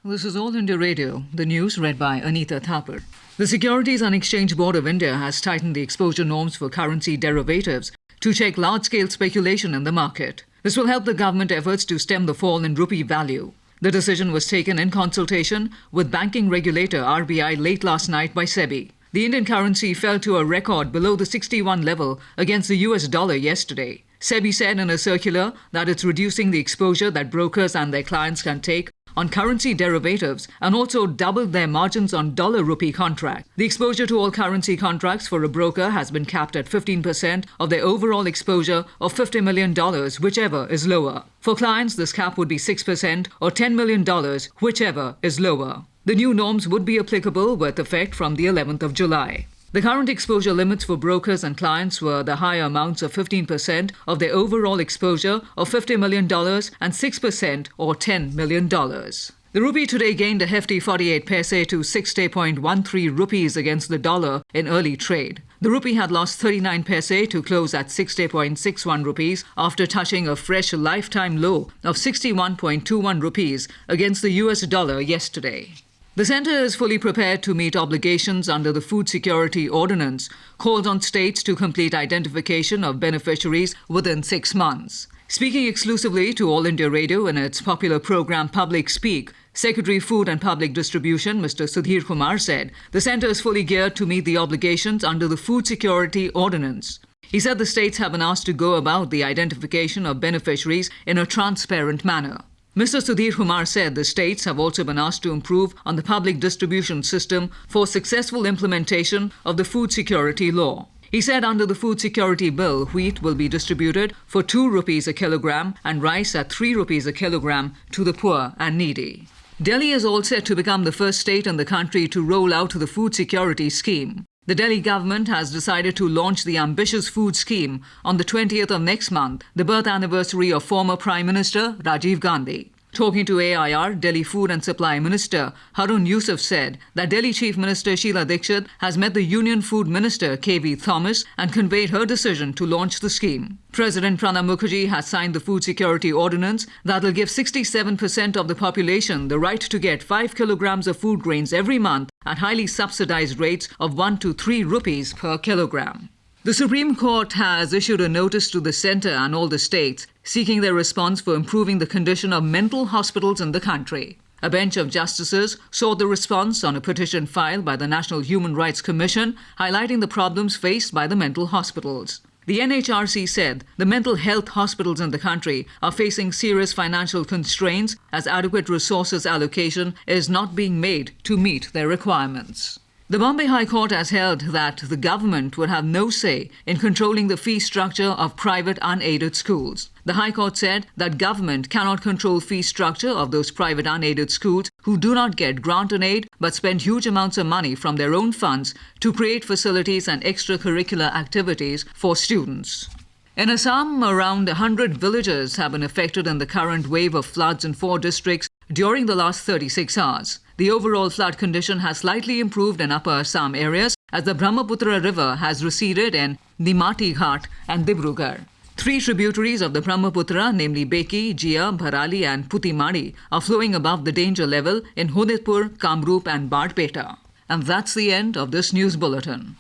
This is All India Radio, the news read by Anita Thapar. The Securities and Exchange Board of India has tightened the exposure norms for currency derivatives to check large-scale speculation in the market. This will help the government efforts to stem the fall in rupee value. The decision was taken in consultation with banking regulator RBI late last night by SEBI. The Indian currency fell to a record below the 61 level against the US dollar yesterday. SEBI said in a circular that it's reducing the exposure that brokers and their clients can take on currency derivatives and also doubled their margins on dollar-rupee contracts. The exposure to all currency contracts for a broker has been capped at 15% of their overall exposure of $50 million, whichever is lower. For clients, this cap would be 6% or $10 million, whichever is lower. The new norms would be applicable with effect from the 11th of July. The current exposure limits for brokers and clients were the higher amounts of 15% of their overall exposure of $50 million and 6% or $10 million. The rupee today gained a hefty 48 paise to 60.13 rupees against the dollar in early trade. The rupee had lost 39 paise to close at 60.61 rupees after touching a fresh lifetime low of 61.21 rupees against the US dollar yesterday. The centre is fully prepared to meet obligations under the Food Security Ordinance, calls on states to complete identification of beneficiaries within 6 months. Speaking exclusively to All India Radio in its popular programme Public Speak, Secretary Food and Public Distribution Mr. Sudhir Kumar said the centre is fully geared to meet the obligations under the Food Security Ordinance. He said the states have been asked to go about the identification of beneficiaries in a transparent manner. Mr. Sudhir Kumar said the states have also been asked to improve on the public distribution system for successful implementation of the food security law. He said under the Food Security Bill, wheat will be distributed for 2 rupees a kilogram and rice at 3 rupees a kilogram to the poor and needy. Delhi is all set to become the first state in the country to roll out the food security scheme. The Delhi government has decided to launch the ambitious food scheme on the 20th of next month, the birth anniversary of former Prime Minister Rajiv Gandhi. Talking to AIR, Delhi Food and Supply Minister Harun Yusuf said that Delhi Chief Minister Sheila Dikshit has met the Union Food Minister K.V. Thomas and conveyed her decision to launch the scheme. President Pranab Mukherjee has signed the Food Security Ordinance that will give 67% of the population the right to get 5 kilograms of food grains every month at highly subsidized rates of 1 to 3 rupees per kilogram. The Supreme Court has issued a notice to the centre and all the states seeking their response for improving the condition of mental hospitals in the country. A bench of justices sought the response on a petition filed by the National Human Rights Commission highlighting the problems faced by the mental hospitals. The NHRC said the mental health hospitals in the country are facing serious financial constraints as adequate resources allocation is not being made to meet their requirements. The Bombay High Court has held that the government would have no say in controlling the fee structure of private unaided schools. The High Court said that government cannot control fee structure of those private unaided schools who do not get grant and aid but spend huge amounts of money from their own funds to create facilities and extracurricular activities for students. In Assam, around 100 villages have been affected in the current wave of floods in 4 districts during the last 36 hours. The overall flood condition has slightly improved in Upper Assam areas as the Brahmaputra River has receded in Nimati Ghat and Dibrugarh. 3 tributaries of the Brahmaputra, namely Beki, Jia, Bharali and Putimadi, are flowing above the danger level in Hoditpur, Kamrup and Bardpeta. And that's the end of this news bulletin.